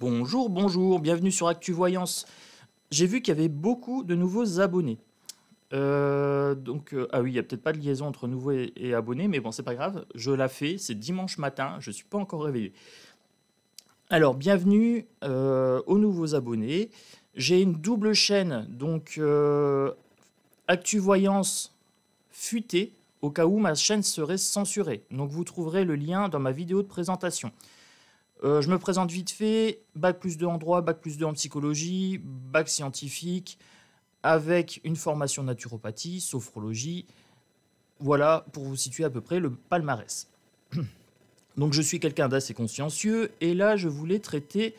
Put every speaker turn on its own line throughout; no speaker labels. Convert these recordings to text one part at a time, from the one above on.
Bonjour, bonjour, bienvenue sur ActuVoyance. J'ai vu qu'il y avait beaucoup de nouveaux abonnés. Ah oui, il n'y a peut-être pas de liaison entre nouveaux et abonnés, mais bon, c'est pas grave. Je la fais, c'est dimanche matin, je suis pas encore réveillé. Alors, bienvenue aux nouveaux abonnés. J'ai une double chaîne, ActuVoyance futée, au cas où ma chaîne serait censurée. Donc, vous trouverez le lien dans ma vidéo de présentation. Je me présente vite fait, bac plus 2 en droit, bac plus 2 en psychologie, bac scientifique, avec une formation naturopathie, sophrologie. Voilà, pour vous situer à peu près le palmarès. Donc je suis quelqu'un d'assez consciencieux, et là je voulais traiter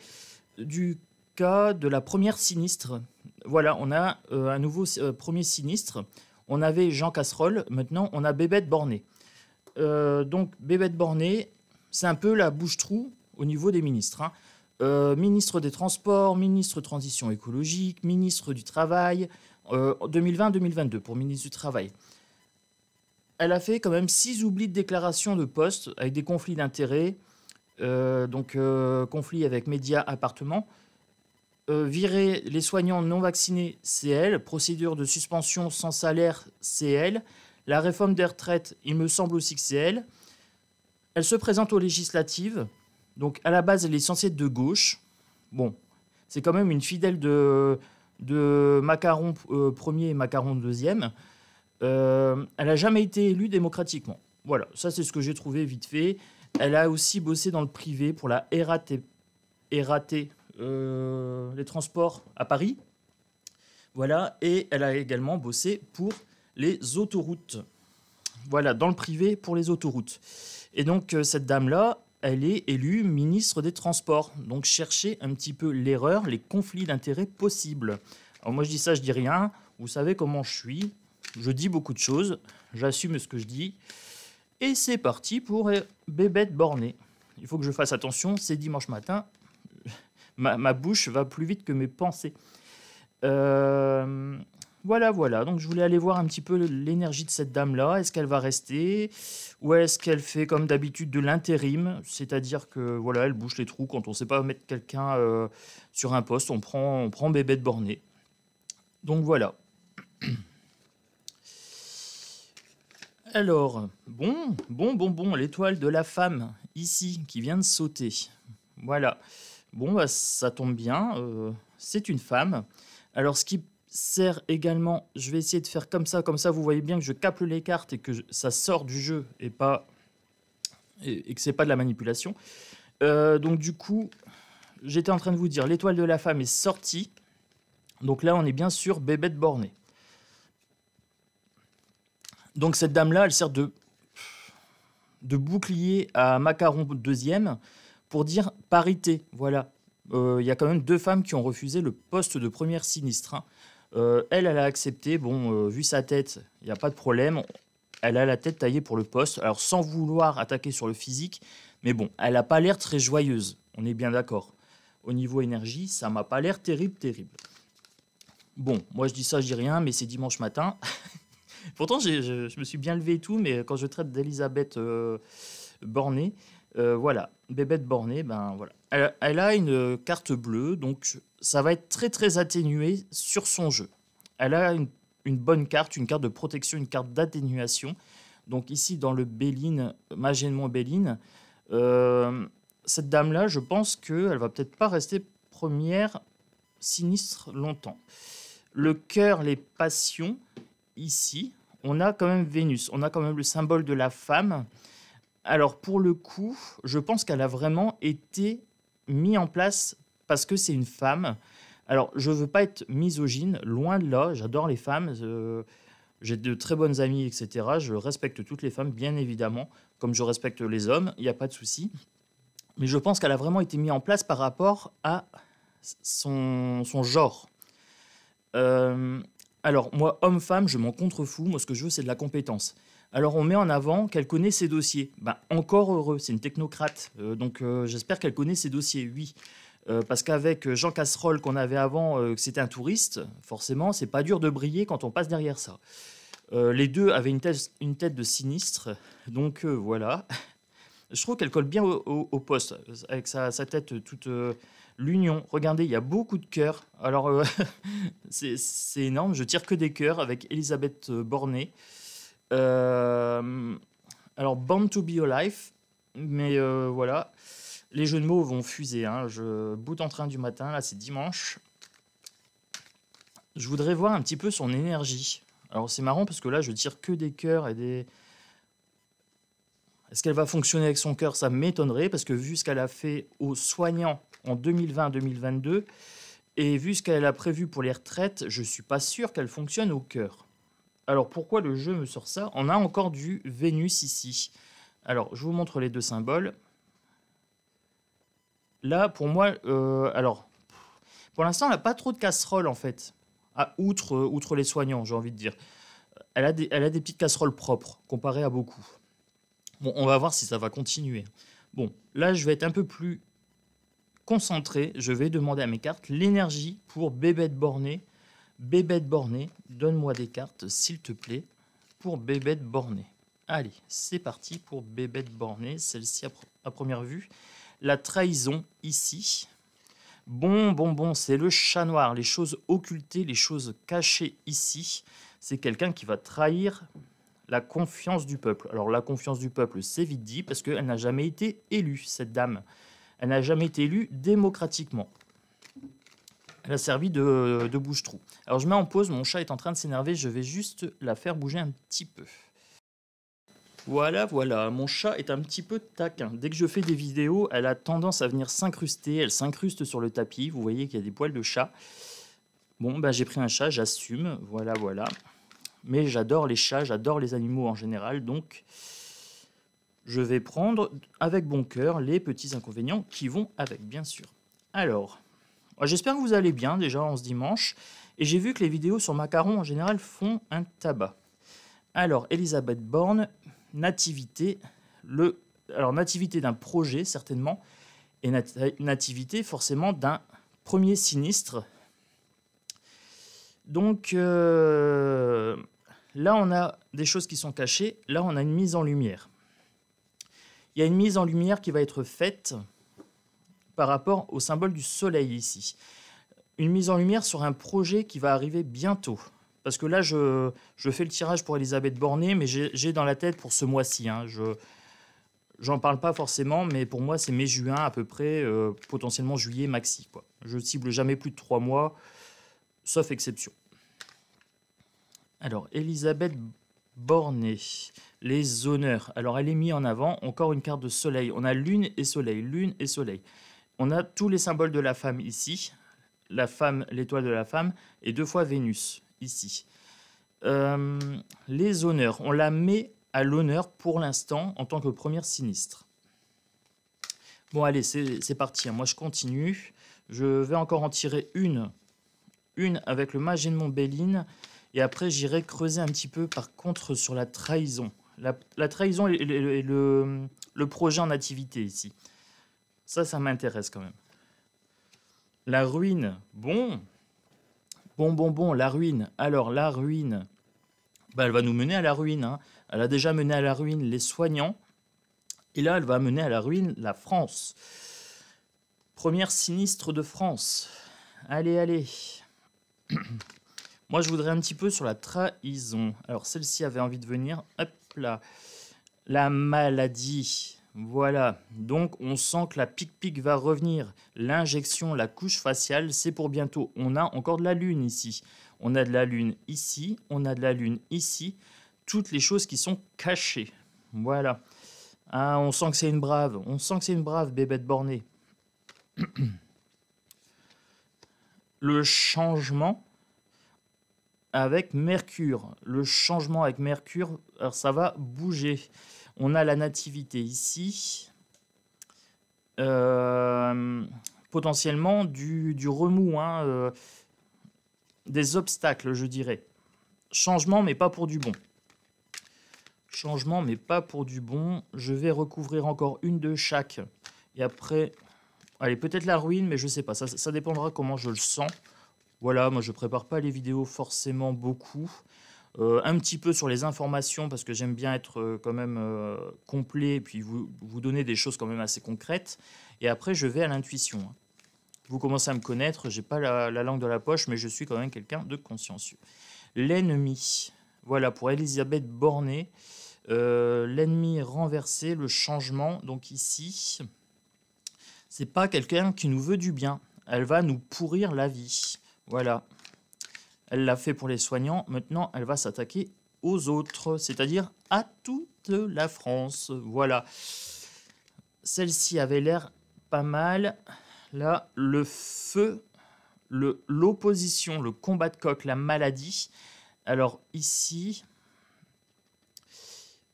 du cas de la première sinistre. Voilà, on a un nouveau premier sinistre. On avait Jean Casserole, maintenant on a Bébête Borné. Donc Bébête Borné, c'est un peu la bouche-trou au niveau des ministres. Ministre des Transports, ministre Transition écologique, ministre du Travail, 2020-2022 pour ministre du Travail. Elle a fait quand même 6 oublis de déclaration de poste avec des conflits d'intérêts, conflits avec médias, appartements. Virer les soignants non vaccinés, c'est elle. Procédure de suspension sans salaire, c'est elle. La réforme des retraites, il me semble aussi que c'est elle. Elle se présente aux législatives. Donc à la base, elle est censée être de gauche. Bon, c'est quand même une fidèle de Macron premier et Macron deuxième. Elle n'a jamais été élue démocratiquement. Voilà, ça c'est ce que j'ai trouvé vite fait. Elle a aussi bossé dans le privé pour la RAT, les transports à Paris. Voilà, et elle a également bossé pour les autoroutes. Voilà, dans le privé pour les autoroutes. Et donc cette dame-là, elle est élue ministre des Transports. Donc cherchez un petit peu l'erreur, les conflits d'intérêts possibles. Alors moi je dis ça, je dis rien. Vous savez comment je suis. Je dis beaucoup de choses. J'assume ce que je dis. Et c'est parti pour Bébête Borné. Il faut que je fasse attention, c'est dimanche matin. Ma bouche va plus vite que mes pensées. Voilà. Donc je voulais aller voir un petit peu l'énergie de cette dame-là. Est-ce qu'elle va rester ou est-ce qu'elle fait comme d'habitude de l'intérim, c'est-à-dire que voilà, elle bouche les trous quand on ne sait pas mettre quelqu'un sur un poste, on prend Bébête Borné. Donc voilà. Alors, bon, l'étoile de la femme, ici, qui vient de sauter. Voilà. Bon, bah, ça tombe bien, c'est une femme. Alors, ce qui sert également, je vais essayer de faire comme ça, vous voyez bien que je capte les cartes et que ça sort du jeu et que c'est pas de la manipulation. Donc du coup, j'étais en train de vous dire, l'étoile de la femme est sortie. Donc là, on est bien sûr Bébête Borné. Donc cette dame-là, elle sert de bouclier à Macron deuxième pour dire parité. Voilà. Il y a quand même 2 femmes qui ont refusé le poste de première sinistre. Elle a accepté. Bon, vu sa tête, il n'y a pas de problème. Elle a la tête taillée pour le poste. Alors, sans vouloir attaquer sur le physique, mais bon, elle n'a pas l'air très joyeuse. On est bien d'accord. Au niveau énergie, ça m'a pas l'air terrible. Bon, moi je dis ça, je dis rien, mais c'est dimanche matin. Pourtant, je me suis bien levé et tout, mais quand je traite d'Elisabeth Borné, voilà, Bébête Borné, ben voilà. Elle a une carte bleue, donc ça va être très atténué sur son jeu. Elle a une bonne carte, une carte de protection, une carte d'atténuation. Donc ici, dans le Béline, Magénemont-Béline, cette dame-là, je pense qu'elle va peut-être pas rester première sinistre longtemps. Le cœur, les passions, ici, on a quand même Vénus, on a quand même le symbole de la femme. Alors pour le coup, je pense qu'elle a vraiment été mise en place parce que c'est une femme. Alors je veux pas être misogyne, loin de là, j'adore les femmes, j'ai de très bonnes amies, etc. Je respecte toutes les femmes, bien évidemment, comme je respecte les hommes, il n'y a pas de souci. Mais je pense qu'elle a vraiment été mise en place par rapport à son genre. Alors, moi, homme-femme, je m'en contrefous. Moi, ce que je veux, c'est de la compétence. Alors, on met en avant qu'elle connaît ses dossiers. Ben, encore heureux, c'est une technocrate. J'espère qu'elle connaît ses dossiers, oui. Parce qu'avec Jean Casserole qu'on avait avant, que c'était un touriste, forcément, c'est pas dur de briller quand on passe derrière ça. Les deux avaient une tête de sinistre. Donc, voilà. Je trouve qu'elle colle bien au poste, avec sa tête toute L'union, regardez, il y a beaucoup de cœurs. Alors, c'est énorme, je tire que des cœurs avec Elisabeth Bornet. Alors, Born to be Alive, mais voilà, les jeux de mots vont fuser. Hein. Je boot en train du matin, là c'est dimanche. Je voudrais voir un petit peu son énergie. Alors, c'est marrant parce que là, je tire que des cœurs et des... Est-ce qu'elle va fonctionner avec son cœur? Ça m'étonnerait parce que vu ce qu'elle a fait aux soignants en 2020-2022 et vu ce qu'elle a prévu pour les retraites, je ne suis pas sûr qu'elle fonctionne au cœur. Alors pourquoi le jeu me sort ça? On a encore du Vénus ici. Alors je vous montre les deux symboles. Là pour moi, alors pour l'instant elle n'a pas trop de casseroles en fait. Ah, outre les soignants, j'ai envie de dire. Elle a des petites casseroles propres comparées à beaucoup. Bon, on va voir si ça va continuer. Bon, là, je vais être un peu plus concentré. Je vais demander à mes cartes l'énergie pour Bébête Bornée. Bébête Bornée, donne-moi des cartes, s'il te plaît, pour Bébête Bornée. Allez, c'est parti pour Bébête Bornée. Celle-ci à première vue. La trahison, ici. Bon, c'est le chat noir. Les choses occultées, les choses cachées ici. C'est quelqu'un qui va trahir la confiance du peuple. Alors la confiance du peuple, c'est vite dit, parce qu'elle n'a jamais été élue, cette dame. Elle n'a jamais été élue démocratiquement. Elle a servi de bouche-trou. Alors je mets en pause, mon chat est en train de s'énerver, je vais juste la faire bouger un petit peu. Voilà, mon chat est un petit peu taquin. Dès que je fais des vidéos, elle a tendance à venir s'incruster, elle s'incruste sur le tapis, vous voyez qu'il y a des poils de chat. Bon, ben j'ai pris un chat, j'assume, voilà. Mais j'adore les chats, j'adore les animaux en général, donc je vais prendre avec bon cœur les petits inconvénients qui vont avec, bien sûr. Alors, j'espère que vous allez bien déjà en ce dimanche, et j'ai vu que les vidéos sur Macaron en général font un tabac. Alors, Elisabeth Borne, nativité, nativité d'un projet certainement, et nativité forcément d'un premier sinistre. Donc là, on a des choses qui sont cachées. Là, on a une mise en lumière. Il y a une mise en lumière qui va être faite par rapport au symbole du soleil ici. Une mise en lumière sur un projet qui va arriver bientôt. Parce que là, je fais le tirage pour Elisabeth Bornet, mais j'ai dans la tête pour ce mois-ci. Hein. J'en parle pas forcément, mais pour moi, c'est mai-juin à peu près, potentiellement juillet maxi, quoi. Je ne cible jamais plus de 3 mois, sauf exception. Alors, Elisabeth Bornet, les honneurs. Alors, elle est mise en avant, encore une carte de soleil. On a lune et soleil, lune et soleil. On a tous les symboles de la femme ici. La femme, l'étoile de la femme, et 2 fois Vénus, ici. Les honneurs, on la met à l'honneur pour l'instant en tant que première sinistre. Bon, allez, c'est parti. Moi, je continue. Je vais encore en tirer une avec le mage Edmond Béline. Et après, j'irai creuser un petit peu, par contre, sur la trahison. La trahison et le projet en activité ici. Ça m'intéresse quand même. La ruine. Bon, la ruine. Alors, la ruine, elle va nous mener à la ruine. Hein. Elle a déjà mené à la ruine les soignants. Et là, elle va mener à la ruine la France. Première sinistre de France. Allez. Moi, je voudrais un petit peu sur la trahison. Alors, celle-ci avait envie de venir. Hop là. La maladie. Voilà. Donc, on sent que la pique-pique va revenir. L'injection, la couche faciale, c'est pour bientôt. On a encore de la lune ici. On a de la lune ici. On a de la lune ici. Toutes les choses qui sont cachées. Voilà. Ah, on sent que c'est une brave. On sent que c'est une brave, Bébête Bornée. Le changement avec Mercure. Le changement avec Mercure, alors ça va bouger. On a la nativité ici. Potentiellement du remous, hein, des obstacles, je dirais. Changement, mais pas pour du bon. Changement, mais pas pour du bon. Je vais recouvrir encore une de chaque. Et après, allez, peut-être la ruine, mais je sais pas. Ça dépendra comment je le sens. Voilà, moi je prépare pas les vidéos forcément beaucoup. Un petit peu sur les informations parce que j'aime bien être quand même complet et puis vous donner des choses quand même assez concrètes. Et après, je vais à l'intuition. Hein. Vous commencez à me connaître, j'ai pas la langue de la poche, mais je suis quand même quelqu'un de consciencieux. L'ennemi. Voilà, pour Elisabeth Bornet. L'ennemi renversé, le changement. Donc ici, c'est pas quelqu'un qui nous veut du bien. Elle va nous pourrir la vie. Voilà. Elle l'a fait pour les soignants. Maintenant, elle va s'attaquer aux autres, c'est-à-dire à toute la France. Voilà. Celle-ci avait l'air pas mal. Là, le feu, l'opposition, le combat de coq, la maladie. Alors ici,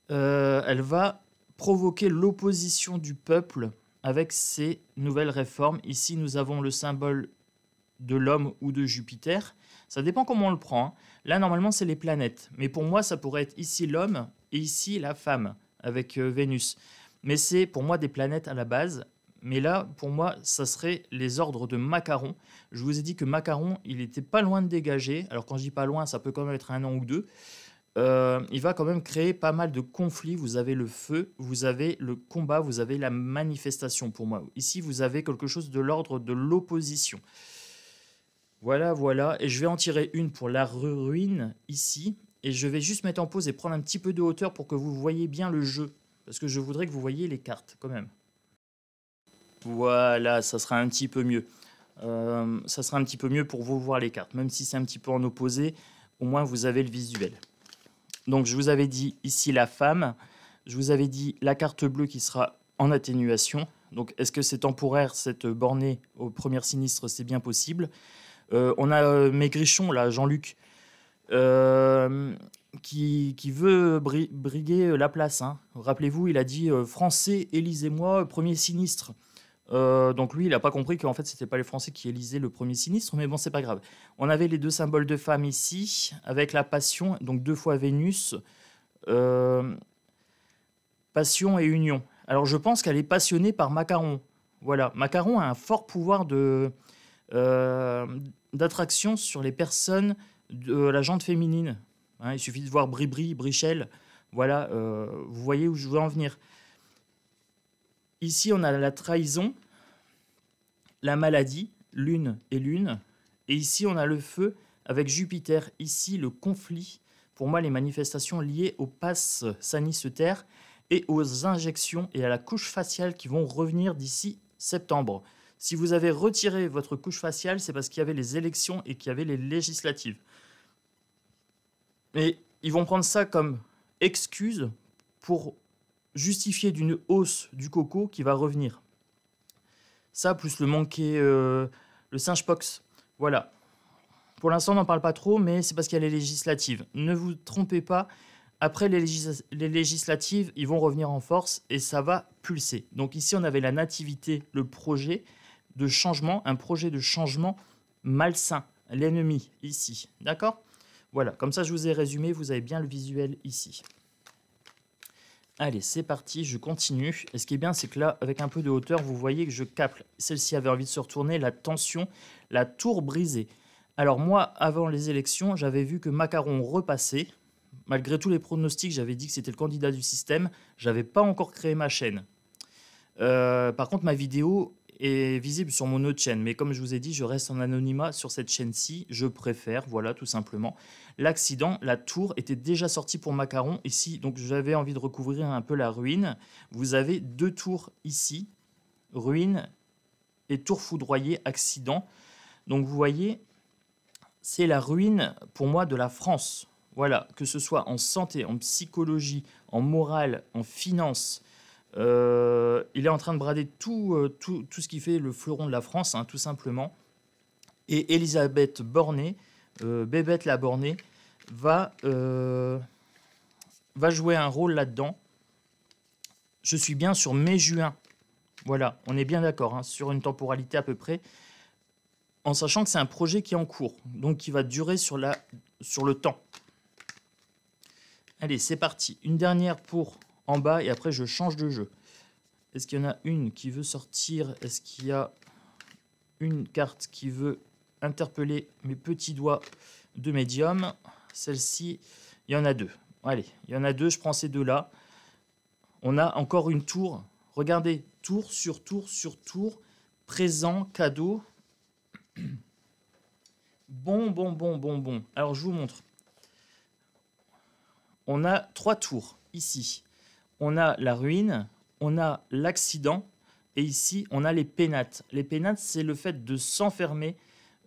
elle va provoquer l'opposition du peuple avec ces nouvelles réformes. Ici, nous avons le symbole de l'homme ou de Jupiter. Ça dépend comment on le prend, hein. Là, normalement, c'est les planètes. Mais pour moi, ça pourrait être ici l'homme et ici la femme, avec Vénus. Mais c'est pour moi des planètes à la base. Mais là, pour moi, ça serait les ordres de Macaron. Je vous ai dit que Macaron, il n'était pas loin de dégager. Alors quand je dis pas loin, ça peut quand même être 1 an ou 2. Il va quand même créer pas mal de conflits. Vous avez le feu, vous avez le combat, vous avez la manifestation pour moi. Ici, vous avez quelque chose de l'ordre de l'opposition. Voilà, voilà. Et je vais en tirer une pour la ruine ici. Et je vais juste mettre en pause et prendre un petit peu de hauteur pour que vous voyez bien le jeu. Parce que je voudrais que vous voyiez les cartes quand même. Voilà, ça sera un petit peu mieux. Ça sera un petit peu mieux pour vous voir les cartes. Même si c'est un petit peu en opposé, au moins vous avez le visuel. Donc je vous avais dit ici la femme. Je vous avais dit la carte bleue qui sera en atténuation. Donc est-ce que c'est temporaire, cette bornée au premier sinistre? C'est bien possible. On a Maigrichon, là, Jean-Luc, qui veut briguer la place, hein. Rappelez-vous, il a dit Français, élisez-moi, premier sinistre. Donc lui, il n'a pas compris qu'en fait, c'était pas les Français qui élisaient le premier sinistre, mais bon, c'est pas grave. On avait les deux symboles de femme ici, avec la passion, donc 2 fois Vénus, passion et union. Alors je pense qu'elle est passionnée par Macaron. Voilà, Macaron a un fort pouvoir d'attraction sur les personnes de la gente féminine. Hein, il suffit de voir Bribri, Brichel. Voilà, vous voyez où je veux en venir. Ici, on a la trahison, la maladie, lune et lune. Et ici, on a le feu avec Jupiter. Ici, le conflit. Pour moi, les manifestations liées au pass sanitaire et aux injections et à la couche faciale qui vont revenir d'ici septembre. Si vous avez retiré votre couche faciale, c'est parce qu'il y avait les élections et qu'il y avait les législatives. Mais ils vont prendre ça comme excuse pour justifier d'une hausse du coco qui va revenir. Ça, plus le manqué, le singe-pox. Voilà. Pour l'instant, on n'en parle pas trop, mais c'est parce qu'il y a les législatives. Ne vous trompez pas, après les législatives, ils vont revenir en force et ça va pulser. Donc ici, on avait la nativité, le projet de changement, un projet de changement malsain, l'ennemi, ici. D'accord ? Voilà, comme ça, je vous ai résumé, vous avez bien le visuel ici. Allez, c'est parti, je continue. Et ce qui est bien, c'est que là, avec un peu de hauteur, vous voyez que je capte. Celle-ci avait envie de se retourner, la tension, la tour brisée. Alors moi, avant les élections, j'avais vu que Macaron repassait. Malgré tous les pronostics, j'avais dit que c'était le candidat du système. Je n'avais pas encore créé ma chaîne. Par contre, ma vidéo est visible sur mon autre chaîne. Mais comme je vous ai dit, je reste en anonymat sur cette chaîne-ci. Je préfère, voilà, tout simplement. L'accident, la tour, était déjà sortie pour Macaron ici. Donc, j'avais envie de recouvrir un peu la ruine. Vous avez 2 tours ici. Ruine et tour foudroyée, accident. Donc, vous voyez, c'est la ruine, pour moi, de la France. Voilà, que ce soit en santé, en psychologie, en morale, en finance. Il est en train de brader tout ce qui fait le fleuron de la France, hein, tout simplement. Et Elisabeth Bornet, Bébête la Bornet, va jouer un rôle là-dedans. Je suis bien sur mai-juin. Voilà, on est bien d'accord, hein, sur une temporalité à peu près, en sachant que c'est un projet qui est en cours, donc qui va durer sur le temps. Allez, c'est parti. Une dernière pour en bas et après je change de jeu. Est-ce qu'il y en a une qui veut sortir? Est-ce qu'il y a une carte qui veut interpeller mes petits doigts de médium? Celle-ci, il y en a 2. Allez, il y en a 2, je prends ces 2-là. On a encore une tour. Regardez, tour sur tour sur tour. Présent, cadeau. Bon. Alors, je vous montre. On a 3 tours ici. On a la ruine, on a l'accident, et ici, on a les pénates. Les pénates, c'est le fait de s'enfermer,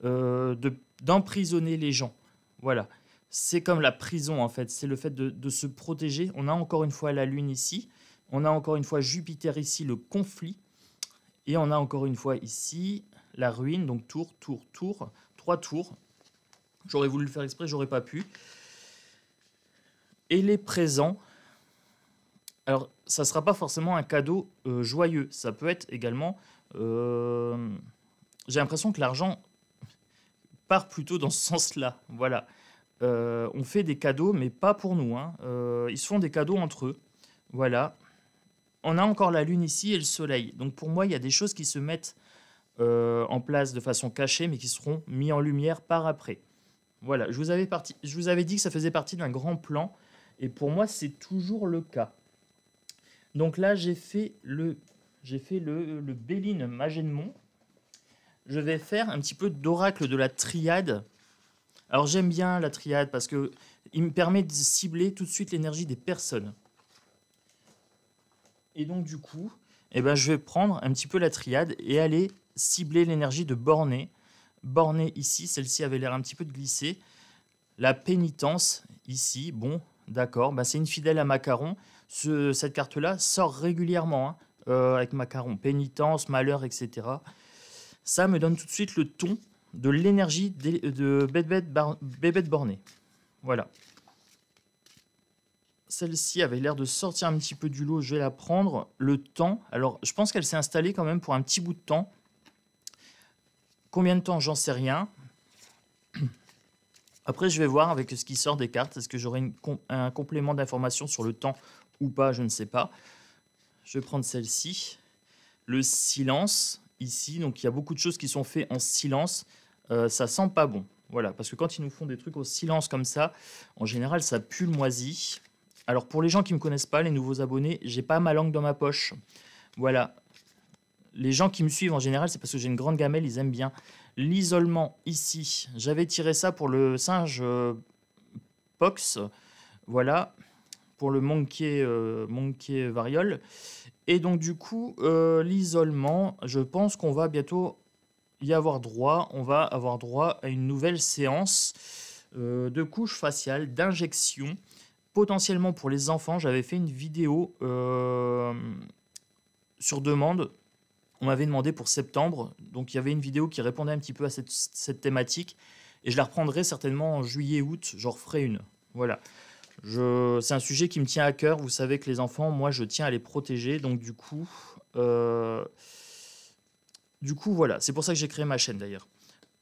d'emprisonner les gens. Voilà. C'est comme la prison, en fait. C'est le fait de se protéger. On a encore une fois la Lune ici. On a encore une fois Jupiter ici, le conflit. Et on a encore une fois ici la ruine. Donc tour. 3 tours. J'aurais voulu le faire exprès, j'aurais pas pu. Et les présents. Alors, ça ne sera pas forcément un cadeau joyeux. Ça peut être également... j'ai l'impression que l'argent part plutôt dans ce sens-là. Voilà. On fait des cadeaux, mais pas pour nous, hein. Ils se font des cadeaux entre eux. Voilà. On a encore la Lune ici et le Soleil. Donc pour moi, il y a des choses qui se mettent en place de façon cachée, mais qui seront mis en lumière par après. Voilà. Je vous avais dit que ça faisait partie d'un grand plan. Et pour moi, c'est toujours le cas. Donc là, j'ai fait le Béline Magénemont. Je vais faire un petit peu d'oracle de la triade. Alors j'aime bien la triade parce que il me permet de cibler tout de suite l'énergie des personnes. Et donc du coup, je vais prendre un petit peu la triade et aller cibler l'énergie de Borné. Borné ici, celle-ci avait l'air un petit peu de glisser. La pénitence ici, bon, d'accord, c'est une fidèle à Macaron. Cette carte-là sort régulièrement avec Macaron. Pénitence, malheur, etc. Ça me donne tout de suite le ton de l'énergie de Bébête Borné. Voilà. Celle-ci avait l'air de sortir un petit peu du lot. Je vais la prendre. Le temps. Alors, je pense qu'elle s'est installée quand même pour un petit bout de temps. Combien de temps, j'en sais rien. Après, je vais voir avec ce qui sort des cartes. Est-ce que j'aurai un complément d'information sur le temps ou pas? Je ne sais pas. Je vais prendre celle-ci. Le silence, ici. Donc, il y a beaucoup de choses qui sont faites en silence. Ça sent pas bon. Voilà, parce que quand ils nous font des trucs au silence comme ça, en général, ça pue le moisi. Alors, pour les gens qui ne me connaissent pas, les nouveaux abonnés, j'ai pas ma langue dans ma poche. Voilà. Les gens qui me suivent, en général, c'est parce que j'ai une grande gamelle, ils aiment bien. L'isolement, ici. J'avais tiré ça pour le singe Pox. Voilà. Pour le monkey variole. Et donc, du coup, l'isolement, je pense qu'on va bientôt y avoir droit. On va avoir droit à une nouvelle séance de couche faciale, d'injection, potentiellement pour les enfants. J'avais fait une vidéo sur demande. On m'avait demandé pour septembre. Donc, il y avait une vidéo qui répondait un petit peu à cette thématique. Et je la reprendrai certainement en juillet-août. J'en referai une. Voilà. C'est un sujet qui me tient à cœur. Vous savez que les enfants, moi, je tiens à les protéger. Donc, du coup, voilà. C'est pour ça que j'ai créé ma chaîne, d'ailleurs.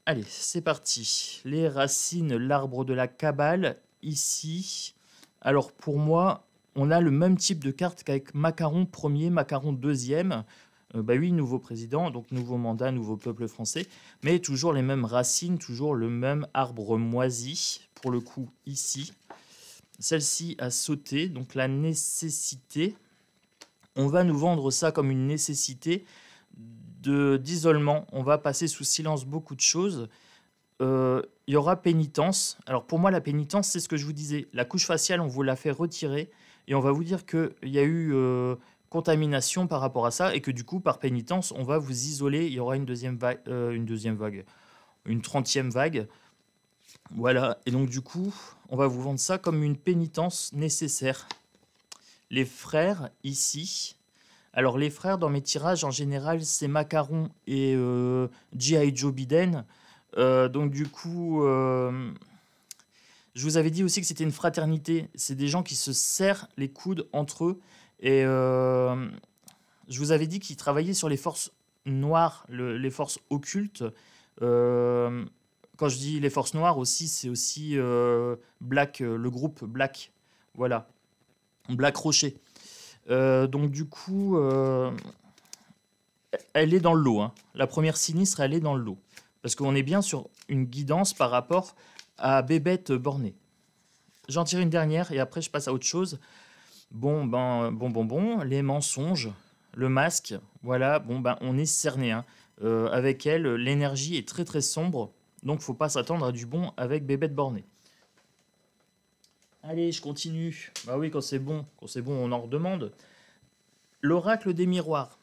Allez, c'est parti. Les racines, l'arbre de la Kabbale, ici. Alors, pour moi, on a le même type de carte qu'avec Macaron 1er, Macaron 2e. Oui, nouveau président, donc nouveau mandat, nouveau peuple français. Mais toujours les mêmes racines, toujours le même arbre moisi. Pour le coup, ici. Celle-ci a sauté, donc la nécessité. On va nous vendre ça comme une nécessité d'isolement. On va passer sous silence beaucoup de choses. Il y aura pénitence. Alors pour moi, la pénitence, c'est ce que je vous disais. La couche faciale, on vous la fait retirer et on va vous dire qu'il y a eu contamination par rapport à ça et que du coup, par pénitence, on va vous isoler. Il y aura une deuxième vague, une 30e vague. Voilà, et donc du coup, on va vous vendre ça comme une pénitence nécessaire. Les frères, ici. Alors les frères, dans mes tirages, en général, c'est Macaron et G.I. Joe Biden. Donc du coup, je vous avais dit aussi que c'était une fraternité. C'est des gens qui se serrent les coudes entre eux. Et je vous avais dit qu'ils travaillaient sur les forces noires, les forces occultes. Quand je dis les forces noires aussi, c'est aussi Black, le groupe Black. Voilà. Black Rocher. Donc du coup, elle est dans le lot. Hein. La première sinistre, elle est dans le lot. Parce qu'on est bien sur une guidance par rapport à Bébête Borné. J'en tire une dernière et après je passe à autre chose. Bon, les mensonges, le masque, voilà, on est cerné. Hein. avec elle, l'énergie est très très sombre. Donc, faut pas s'attendre à du bon avec Bébête Bornée. Allez, je continue. Bah oui, quand c'est bon, on en redemande. L'oracle des miroirs.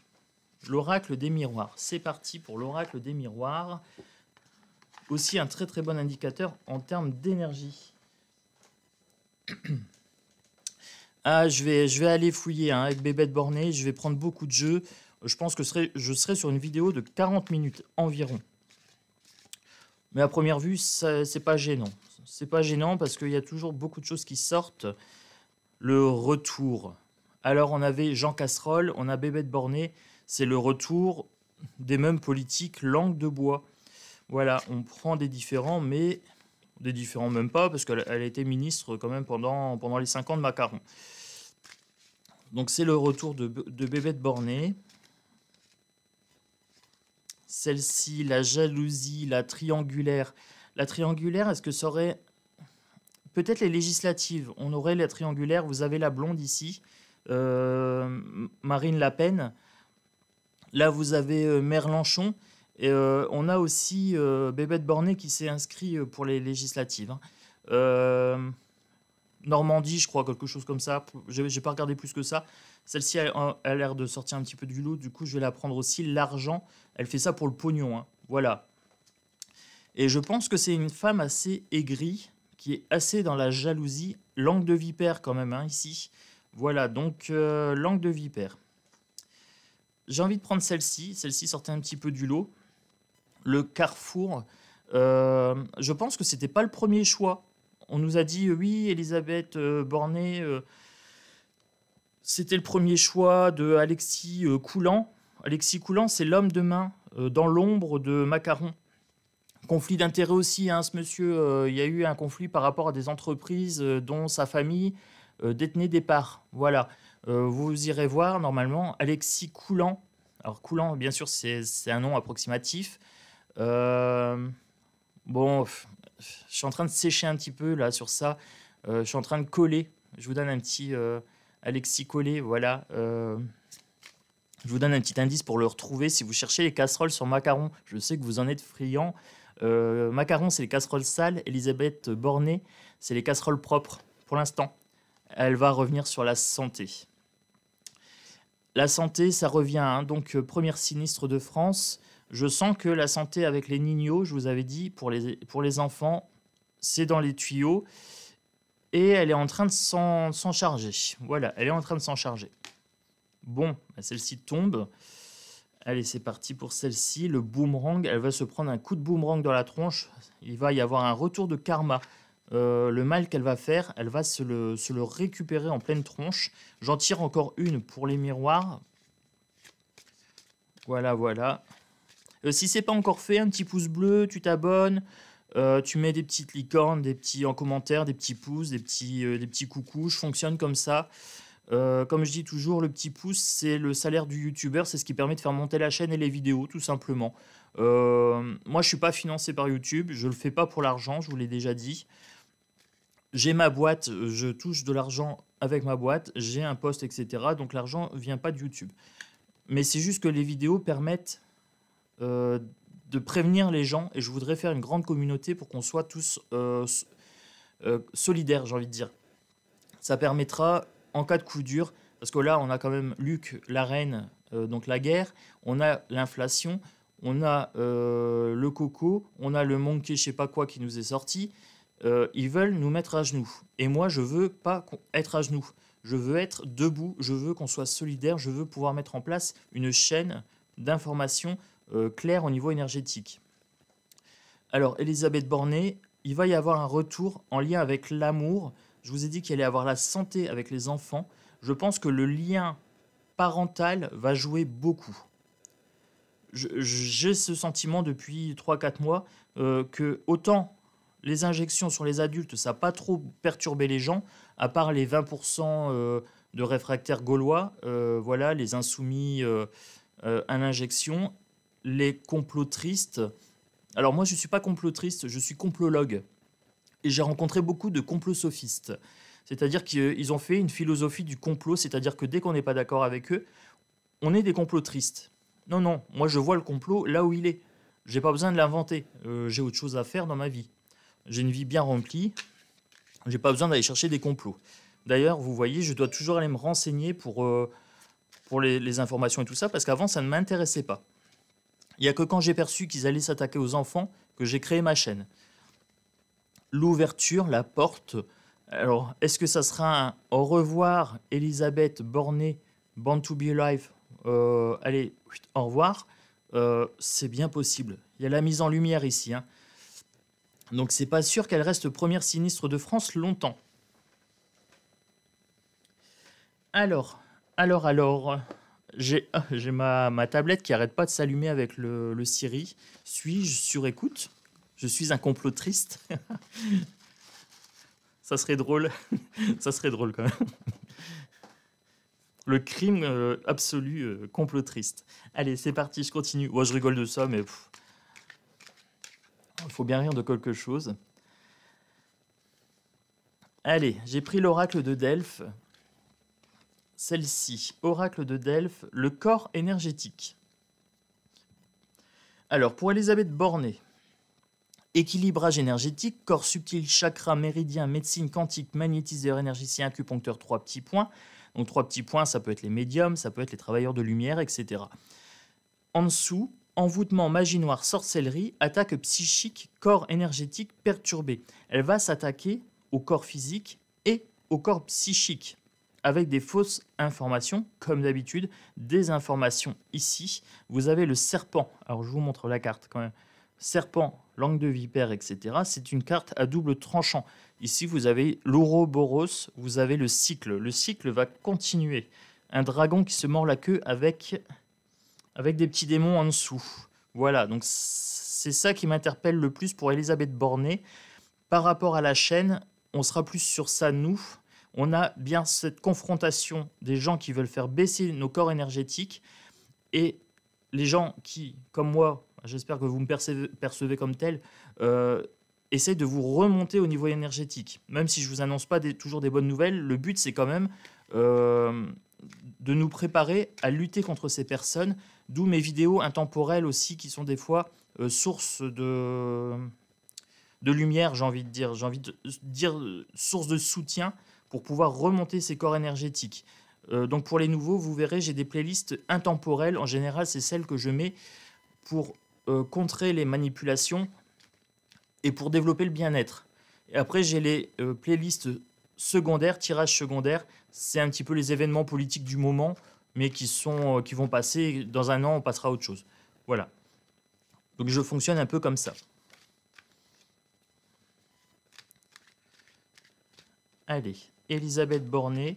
L'oracle des miroirs. C'est parti pour l'oracle des miroirs. Aussi un très très bon indicateur en termes d'énergie. Ah, je vais aller fouiller hein, avec Bébête Bornée. Je vais prendre beaucoup de jeux. Je pense que je serai sur une vidéo de 40 minutes environ. Mais à première vue, c'est pas gênant. C'est pas gênant parce qu'il y a toujours beaucoup de choses qui sortent. Le retour. Alors, on avait Jean Casserole, on a Bébête Bornée. C'est le retour des mêmes politiques langue de bois. Voilà, on prend des différents, mais des différents même pas, parce qu'elle a été ministre quand même pendant les 5 ans de Macron. Donc, c'est le retour de Bébête Bornée. Celle-ci, la jalousie, la triangulaire. La triangulaire, est-ce que ça aurait... Peut-être les législatives. On aurait la triangulaire. Vous avez la blonde ici, Marine Le Pen. Là, vous avez Mélenchon. Et on a aussi Bébête Bornée qui s'est inscrit pour les législatives. Normandie, je crois, quelque chose comme ça. J'ai pas regardé plus que ça. Celle-ci a l'air de sortir un petit peu du lot. Du coup, je vais la prendre aussi. L'argent, elle fait ça pour le pognon. Hein. Voilà. Et je pense que c'est une femme assez aigrie, qui est assez dans la jalousie. Langue de vipère quand même, hein, ici. Voilà, donc langue de vipère. J'ai envie de prendre celle-ci. Celle-ci sortait un petit peu du lot. Le carrefour. Je pense que c'était pas le premier choix. On nous a dit, oui, Elisabeth Bornée, c'était le premier choix de Alexis Coulant. Alexis Coulant, c'est l'homme de main dans l'ombre de Macron. Conflit d'intérêts aussi, hein, ce monsieur. Il y a eu un conflit par rapport à des entreprises dont sa famille détenait des parts. Voilà. Vous irez voir, normalement, Alexis Coulant. Alors, Coulant, bien sûr, c'est un nom approximatif. Bon, je suis en train de sécher un petit peu là sur ça. Je suis en train de coller. Je vous donne un petit Alexis Collet, voilà. Je vous donne un petit indice pour le retrouver. Si vous cherchez les casseroles sur macarons, je sais que vous en êtes friands. Macarons, c'est les casseroles sales. Elisabeth Bornée, c'est les casseroles propres. Pour l'instant, elle va revenir sur la santé. La santé, ça revient. Hein, donc, première sinistre de France. Je sens que la santé avec les niños, je vous avais dit, pour les enfants, c'est dans les tuyaux. Et elle est en train de s'en charger. Voilà, elle est en train de s'en charger. Bon, celle-ci tombe. Allez, c'est parti pour celle-ci. Le boomerang, elle va se prendre un coup de boomerang dans la tronche. Il va y avoir un retour de karma. Le mal qu'elle va faire, elle va se le récupérer en pleine tronche. J'en tire encore une pour les miroirs. Voilà, voilà. Si c'est pas encore fait, un petit pouce bleu, tu t'abonnes. Tu mets des petites licornes, des petits en commentaire, des petits pouces, des petits coucous. Je fonctionne comme ça. Comme je dis toujours, le petit pouce, c'est le salaire du youtubeur. C'est ce qui permet de faire monter la chaîne et les vidéos, tout simplement. Moi, je ne suis pas financé par YouTube. Je ne le fais pas pour l'argent, je vous l'ai déjà dit. J'ai ma boîte, je touche de l'argent avec ma boîte. J'ai un poste, etc. Donc, l'argent ne vient pas de YouTube. Mais c'est juste que les vidéos permettent de prévenir les gens. Et je voudrais faire une grande communauté pour qu'on soit tous solidaires, j'ai envie de dire. Ça permettra... en cas de coup dur, parce que là, on a quand même Luc, la reine, donc la guerre, on a l'inflation, on a le coco, on a le monkey, je sais pas quoi, qui nous est sorti. Ils veulent nous mettre à genoux. Et moi, je veux pas être à genoux. Je veux être debout, je veux qu'on soit solidaire, je veux pouvoir mettre en place une chaîne d'information claire au niveau énergétique. Alors, Elisabeth Bornée, il va y avoir un retour en lien avec l'amour. Je vous ai dit qu'il allait avoir la santé avec les enfants. Je pense que le lien parental va jouer beaucoup. J'ai ce sentiment depuis 3-4 mois que autant les injections sur les adultes, ça n'a pas trop perturbé les gens, à part les 20% de réfractaires gaulois, voilà, les insoumis à l'injection, les complotristes. Alors moi, je ne suis pas complotriste, je suis complologue. Et j'ai rencontré beaucoup de complosophistes. C'est-à-dire qu'ils ont fait une philosophie du complot, c'est-à-dire que dès qu'on n'est pas d'accord avec eux, on est des complotristes. Non, non, moi je vois le complot là où il est. J'ai pas besoin de l'inventer. J'ai autre chose à faire dans ma vie. J'ai une vie bien remplie. J'ai pas besoin d'aller chercher des complots. D'ailleurs, vous voyez, je dois toujours aller me renseigner pour les informations et tout ça, parce qu'avant, ça ne m'intéressait pas. Il n'y a que quand j'ai perçu qu'ils allaient s'attaquer aux enfants que j'ai créé ma chaîne. L'ouverture, la porte. Alors, est-ce que ça sera un au revoir, Elisabeth Bornet, Born to be Alive, allez, au revoir. C'est bien possible. Il y a la mise en lumière ici, hein. Donc, c'est pas sûr qu'elle reste première sinistre de France longtemps. Alors, j'ai ma tablette qui arrête pas de s'allumer avec le Siri. Suis-je sur écoute? Je suis un complotriste. Ça serait drôle. Ça serait drôle quand même. Le crime absolu complotriste. Allez, c'est parti, je continue. Ouais, je rigole de ça, mais il faut bien rire de quelque chose. Allez, j'ai pris l'oracle de Delphes. Celle-ci, oracle de Delphes, le corps énergétique. Alors, pour Elisabeth Bornet, équilibrage énergétique, corps subtil, chakra, méridien, médecine quantique, magnétiseur, énergicien, acupuncteur, 3 petits points. Donc 3 petits points, ça peut être les médiums, ça peut être les travailleurs de lumière, etc. En dessous, envoûtement, magie noire, sorcellerie, attaque psychique, corps énergétique perturbé. Elle va s'attaquer au corps physique et au corps psychique, avec des fausses informations, comme d'habitude, des informations ici. Vous avez le serpent. Alors, je vous montre la carte quand même. Serpent, langue de vipère, etc. C'est une carte à double tranchant. Ici, vous avez l'Ouroboros, vous avez le cycle. Le cycle va continuer. Un dragon qui se mord la queue avec des petits démons en dessous. Voilà, donc c'est ça qui m'interpelle le plus pour Elisabeth Bornet. Par rapport à la chaîne, on sera plus sur ça, nous. On a bien cette confrontation des gens qui veulent faire baisser nos corps énergétiques et les gens qui, comme moi, j'espère que vous me percevez comme tel, essayent de vous remonter au niveau énergétique. Même si je ne vous annonce pas toujours des bonnes nouvelles, le but c'est quand même de nous préparer à lutter contre ces personnes, d'où mes vidéos intemporelles aussi qui sont des fois source de lumière, j'ai envie de dire source de soutien pour pouvoir remonter ces corps énergétiques. Donc pour les nouveaux, vous verrez, j'ai des playlists intemporelles. En général, c'est celles que je mets pour contrer les manipulations et pour développer le bien-être. Et après, j'ai les playlists secondaires, tirages secondaires. C'est un petit peu les événements politiques du moment, mais qui vont passer. Dans un an, on passera à autre chose. Voilà. Donc je fonctionne un peu comme ça. Allez, Elisabeth Bornet.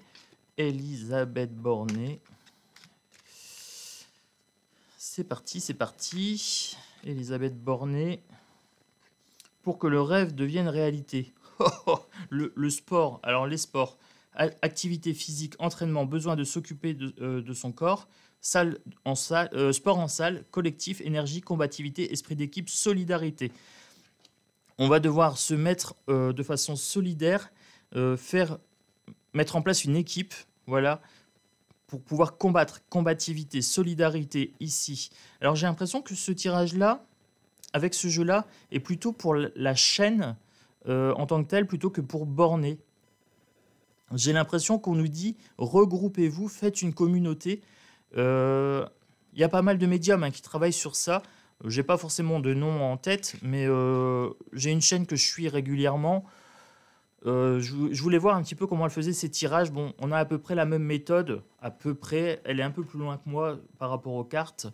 C'est parti, c'est parti. Elisabeth Bornet. Pour que le rêve devienne réalité. Le sport, alors les sports, activité physique, entraînement, besoin de s'occuper de son corps, sport en salle, collectif, énergie, combativité, esprit d'équipe, solidarité. On va devoir se mettre de façon solidaire, mettre en place une équipe, voilà, pour pouvoir combattre. Combativité, solidarité, ici. Alors j'ai l'impression que ce tirage-là, avec ce jeu-là, est plutôt pour la chaîne en tant que telle, plutôt que pour Bornet. J'ai l'impression qu'on nous dit, regroupez-vous, faites une communauté. Il y a pas mal de médiums qui travaillent sur ça. J'ai pas forcément de nom en tête, mais j'ai une chaîne que je suis régulièrement. Je voulais voir un petit peu comment elle faisait ses tirages. Bon, on a à peu près la même méthode, à peu près. Elle est un peu plus loin que moi par rapport aux cartes.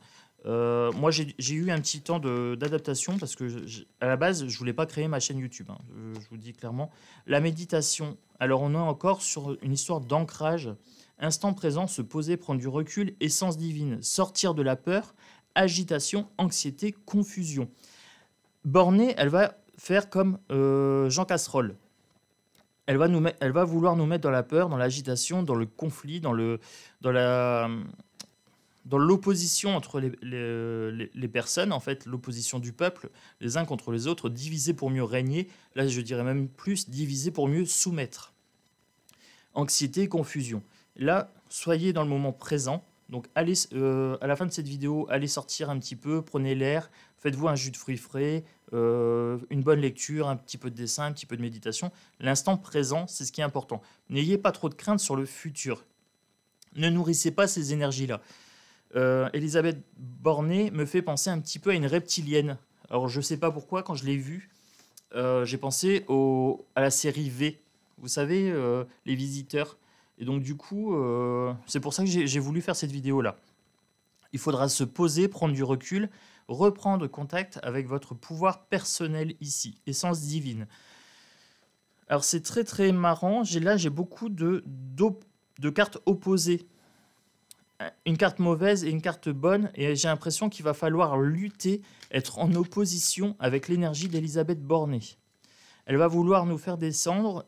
Moi, j'ai eu un petit temps d'adaptation parce que à la base, je voulais pas créer ma chaîne YouTube. Hein, je vous le dis clairement. La méditation. Alors, on est encore sur une histoire d'ancrage. Instant présent, se poser, prendre du recul, essence divine, sortir de la peur, agitation, anxiété, confusion. Bornet, elle va faire comme Jean Casserole. Elle va vouloir nous mettre dans la peur, dans l'agitation, dans le conflit, dans l'opposition entre les personnes, en fait, l'opposition du peuple, les uns contre les autres, diviser pour mieux régner. Là, je dirais même plus, diviser pour mieux soumettre. Anxiété, confusion. Là, soyez dans le moment présent, Donc allez, à la fin de cette vidéo, allez sortir un petit peu, prenez l'air, faites-vous un jus de fruits frais, une bonne lecture, un petit peu de dessin, un petit peu de méditation. L'instant présent, c'est ce qui est important. N'ayez pas trop de crainte sur le futur. Ne nourrissez pas ces énergies-là. Elisabeth Borné me fait penser un petit peu à une reptilienne. Alors je ne sais pas pourquoi, quand je l'ai vue, j'ai pensé à la série V. Vous savez, les visiteurs. Et donc du coup, c'est pour ça que j'ai voulu faire cette vidéo-là. Il faudra se poser, prendre du recul, reprendre contact avec votre pouvoir personnel ici, essence divine. Alors c'est très très marrant, là j'ai beaucoup de cartes opposées. Une carte mauvaise et une carte bonne, et j'ai l'impression qu'il va falloir lutter, être en opposition avec l'énergie d'Elisabeth Borné. Elle va vouloir nous faire descendre,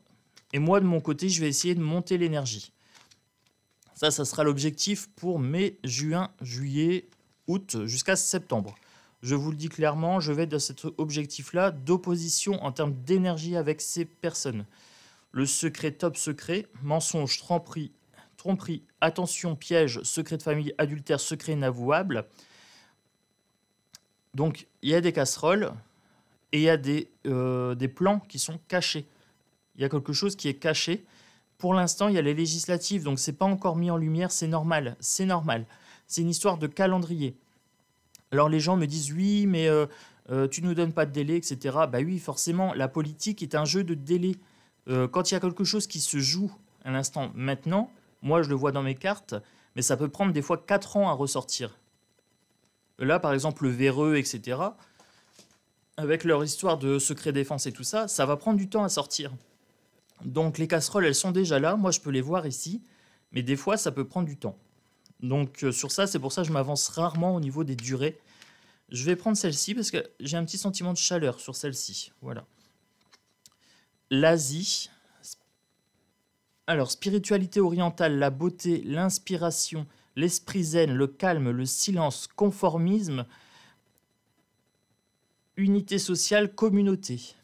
et moi de mon côté je vais essayer de monter l'énergie. Ça sera l'objectif pour mai, juin, juillet, août, jusqu'à septembre. Je vous le dis clairement, je vais être dans cet objectif-là d'opposition en termes d'énergie avec ces personnes. Le secret, top secret, mensonge, tromperie, attention, piège, secret de famille, adultère, secret inavouable. Donc, il y a des casseroles et il y a des plans qui sont cachés. Il y a quelque chose qui est caché. Pour l'instant, il y a les législatives, donc c'est pas encore mis en lumière, c'est normal. C'est normal. C'est une histoire de calendrier. Alors les gens me disent oui, mais tu nous donnes pas de délai, etc. Bah oui, forcément, la politique est un jeu de délai. Quand il y a quelque chose qui se joue à l'instant maintenant, moi je le vois dans mes cartes, mais ça peut prendre des fois 4 ans à ressortir. Là, par exemple, le véreux, etc., avec leur histoire de secret défense et tout ça, ça va prendre du temps à sortir. Donc les casseroles, elles sont déjà là, moi je peux les voir ici, mais des fois ça peut prendre du temps. Donc sur ça, c'est pour ça que je m'avance rarement au niveau des durées. Je vais prendre celle-ci parce que j'ai un petit sentiment de chaleur sur celle-ci. Voilà. L'Asie. Alors, spiritualité orientale, la beauté, l'inspiration, l'esprit zen, le calme, le silence, conformisme, unité sociale, communauté.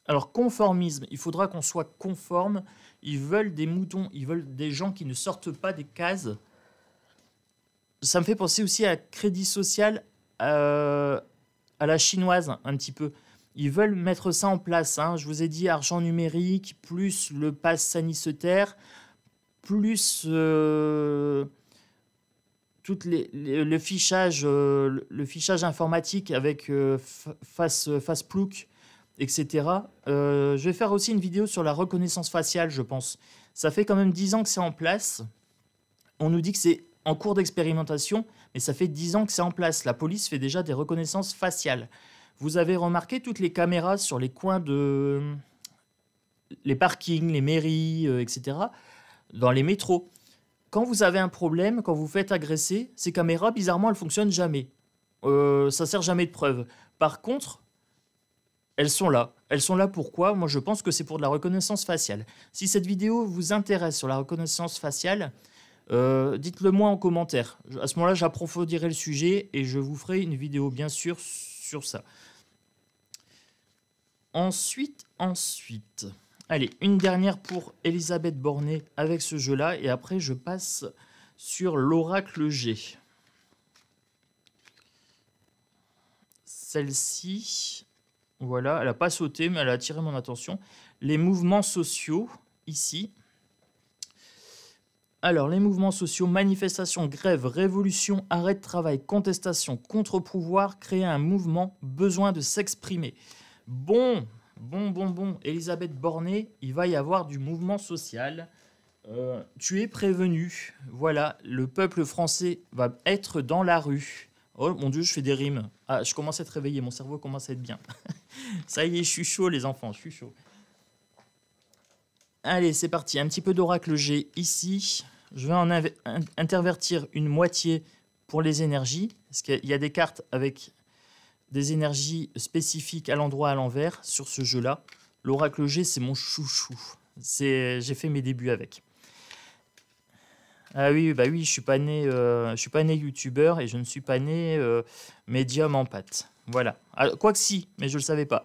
Alors, conformisme, il faudra qu'on soit conforme. Ils veulent des moutons, ils veulent des gens qui ne sortent pas des cases. Ça me fait penser aussi à crédit social, à la chinoise, un petit peu. Ils veulent mettre ça en place. Hein. Je vous ai dit argent numérique, plus le pass sanitaire, plus tout le fichage informatique avec Faceplouk, etc. Je vais faire aussi une vidéo sur la reconnaissance faciale, je pense. Ça fait quand même 10 ans que c'est en place. On nous dit que c'est en cours d'expérimentation, mais ça fait 10 ans que c'est en place. La police fait déjà des reconnaissances faciales. Vous avez remarqué toutes les caméras sur les coins de... les parkings, les mairies, etc., dans les métros. Quand vous avez un problème, quand vous faites agresser, ces caméras, bizarrement, elles ne fonctionnent jamais. Ça ne sert jamais de preuve. Par contre, elles sont là. Elles sont là pourquoi? Moi, je pense que c'est pour de la reconnaissance faciale. Si cette vidéo vous intéresse sur la reconnaissance faciale, dites-le moi en commentaire. À ce moment-là, j'approfondirai le sujet et je vous ferai une vidéo, bien sûr, sur ça. Ensuite, allez, une dernière pour Elisabeth Borné avec ce jeu-là, et après je passe sur l'oracle G. Celle-ci, voilà, elle n'a pas sauté, mais elle a attiré mon attention. Les mouvements sociaux, ici. Alors, les mouvements sociaux, manifestation, grève, révolution, arrêt de travail, contestation, contre-pouvoir, créer un mouvement, besoin de s'exprimer. Bon, Elisabeth Borné, il va y avoir du mouvement social. Tu es prévenu. Voilà, le peuple français va être dans la rue. Oh mon Dieu, je fais des rimes. Ah, je commence à être réveillé, mon cerveau commence à être bien. Ça y est, je suis chaud, les enfants, je suis chaud. Allez, c'est parti. Un petit peu d'oracle G ici. Je vais en intervertir une moitié pour les énergies. Parce qu'il y a des cartes avec des énergies spécifiques à l'endroit, à l'envers, sur ce jeu-là. L'oracle G, c'est mon chouchou. J'ai fait mes débuts avec. Ah oui, bah oui, je suis pas né youtubeur et je ne suis pas né médium en pâte. Voilà. Quoique si, mais je ne le savais pas.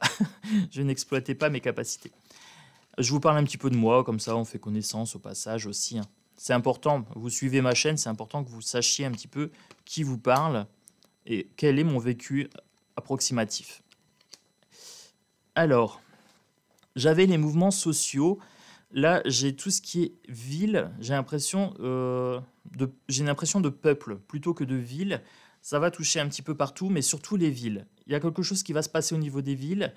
Je n'exploitais pas mes capacités. Je vous parle un petit peu de moi, comme ça on fait connaissance au passage aussi. Hein. C'est important, vous suivez ma chaîne, c'est important que vous sachiez un petit peu qui vous parle et quel est mon vécu approximatif. Alors, j'avais les mouvements sociaux. Là, j'ai tout ce qui est ville. J'ai l'impression de peuple plutôt que de ville. Ça va toucher un petit peu partout, mais surtout les villes. Il y a quelque chose qui va se passer au niveau des villes.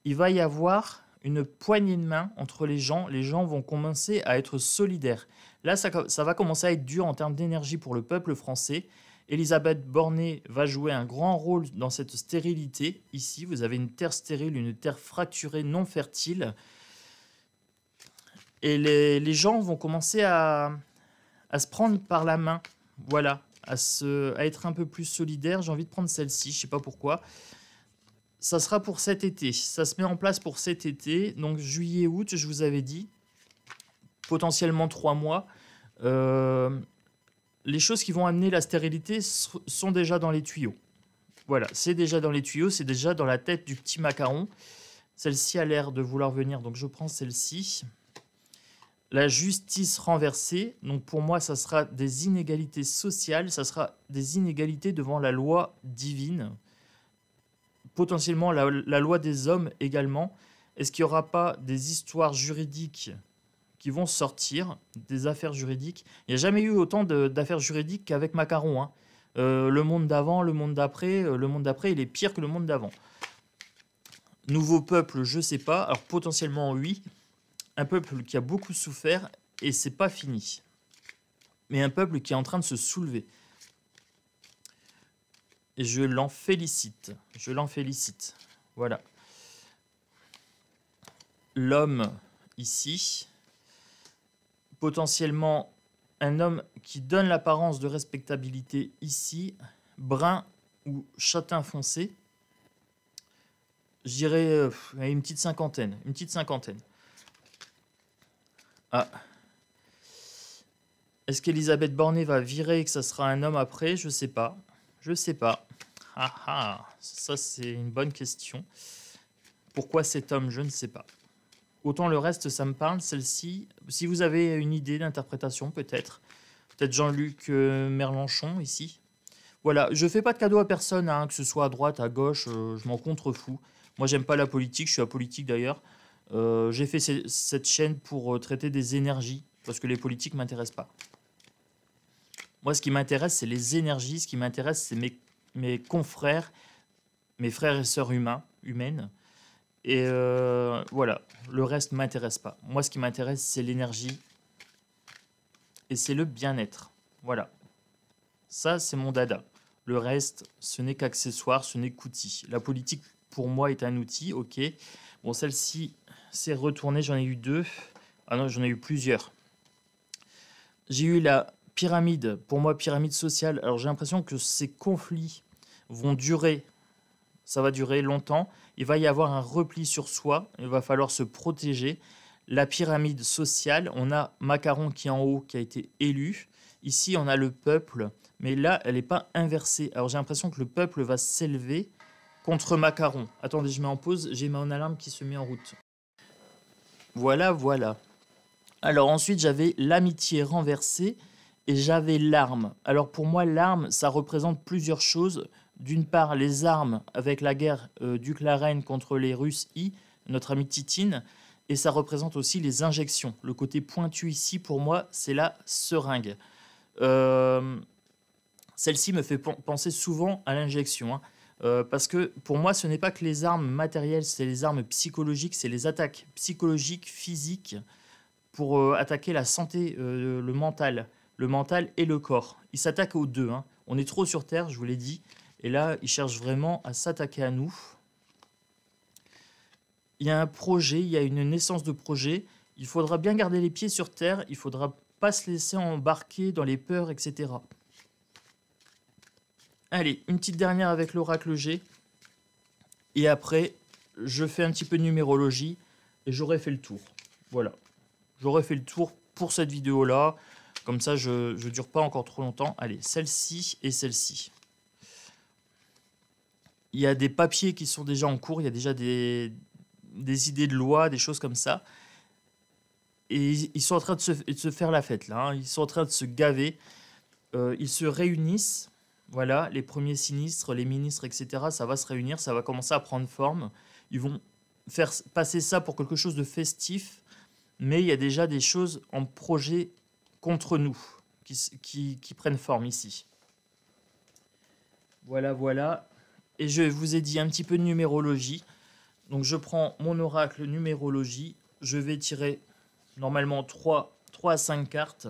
Il va y avoir une poignée de main entre les gens. Les gens vont commencer à être solidaires. Là, ça va commencer à être dur en termes d'énergie pour le peuple français. Elisabeth Borne va jouer un grand rôle dans cette stérilité. Ici, vous avez une terre stérile, une terre fracturée, non fertile. Et les gens vont commencer à se prendre par la main. Voilà, à être un peu plus solidaires. J'ai envie de prendre celle-ci, je ne sais pas pourquoi. Ça sera pour cet été. Ça se met en place pour cet été. Donc juillet, août, je vous avais dit. Potentiellement 3 mois. Les choses qui vont amener la stérilité sont déjà dans les tuyaux. Voilà, c'est déjà dans les tuyaux, c'est déjà dans la tête du petit macaron. Celle-ci a l'air de vouloir venir, donc je prends celle-ci. La justice renversée, donc pour moi, ça sera des inégalités sociales, ça sera des inégalités devant la loi divine. Potentiellement la loi des hommes également. Est-ce qu'il n'y aura pas des histoires juridiques qui vont sortir, des affaires juridiques? Il n'y a jamais eu autant d'affaires juridiques qu'avec Macaron. Hein. Le monde d'avant, le monde d'après, il est pire que le monde d'avant. Nouveau peuple, je ne sais pas. Alors potentiellement oui, un peuple qui a beaucoup souffert et c'est pas fini. Mais un peuple qui est en train de se soulever. Et je l'en félicite. Je l'en félicite. Voilà. L'homme ici, potentiellement un homme qui donne l'apparence de respectabilité ici, brun ou châtain foncé. Je dirais une petite cinquantaine. Une petite cinquantaine. Ah. Est-ce qu'Elisabeth Borne va virer et que ça sera un homme après? Je sais pas. Je sais pas. Ah ah, ça c'est une bonne question. Pourquoi cet homme? Je ne sais pas. Autant le reste, ça me parle. Celle-ci, si vous avez une idée d'interprétation, peut-être. Peut-être Jean-Luc Mélenchon, ici. Voilà, je fais pas de cadeau à personne, hein, que ce soit à droite, à gauche, je m'en contrefous. Moi, j'aime pas la politique, je suis apolitique d'ailleurs. J'ai fait cette chaîne pour traiter des énergies, parce que les politiques ne m'intéressent pas. Moi, ce qui m'intéresse, c'est les énergies. Ce qui m'intéresse, c'est mes confrères, mes frères et sœurs humaines. Et voilà, le reste ne m'intéresse pas. Moi, ce qui m'intéresse, c'est l'énergie et c'est le bien-être. Voilà. Ça, c'est mon dada. Le reste, ce n'est qu'accessoire, ce n'est qu'outil. La politique, pour moi, est un outil, ok. Bon, celle-ci, c'est retourné, j'en ai eu 2. Ah non, j'en ai eu plusieurs. J'ai eu la pyramide, pour moi, pyramide sociale. Alors, j'ai l'impression que ces conflits vont durer. Ça va durer longtemps. Il va y avoir un repli sur soi. Il va falloir se protéger. La pyramide sociale, on a Macaron qui est en haut, qui a été élu. Ici, on a le peuple. Mais là, elle n'est pas inversée. Alors, j'ai l'impression que le peuple va s'élever contre Macaron. Attendez, je mets en pause. J'ai mon alarme qui se met en route. Voilà, voilà. Alors, ensuite, j'avais l'amitié renversée et j'avais l'arme. Alors, pour moi, l'arme, ça représente plusieurs choses. D'une part, les armes avec la guerre d'Ukraine contre les Russes, notre ami Titine. Et ça représente aussi les injections. Le côté pointu ici, pour moi, c'est la seringue. Celle-ci me fait penser souvent à l'injection. Hein. Parce que pour moi, ce n'est pas que les armes matérielles, c'est les armes psychologiques, c'est les attaques psychologiques, physiques, pour attaquer la santé, le mental et le corps. Ils s'attaquent aux deux. Hein. On est trop sur Terre, je vous l'ai dit. Et là, ils cherchent vraiment à s'attaquer à nous. Il y a un projet, il y a une naissance de projet. Il faudra bien garder les pieds sur Terre. Il ne faudra pas se laisser embarquer dans les peurs, etc. Allez, une petite dernière avec l'oracle G. Et après, je fais un petit peu de numérologie et j'aurai fait le tour. Voilà. J'aurai fait le tour pour cette vidéo-là. Comme ça, je ne dure pas encore trop longtemps. Allez, celle-ci et celle-ci. Il y a des papiers qui sont déjà en cours. Il y a déjà des idées de loi, des choses comme ça. Et ils sont en train de se faire la fête, là. Hein. Ils sont en train de se gaver. Ils se réunissent. Voilà, les premiers sinistres, les ministres, etc. Ça va se réunir, ça va commencer à prendre forme. Ils vont faire passer ça pour quelque chose de festif. Mais il y a déjà des choses en projet contre nous qui prennent forme ici. Voilà, voilà. Et je vous ai dit un petit peu de numérologie. Donc je prends mon oracle numérologie. Je vais tirer normalement 3 à 5 cartes.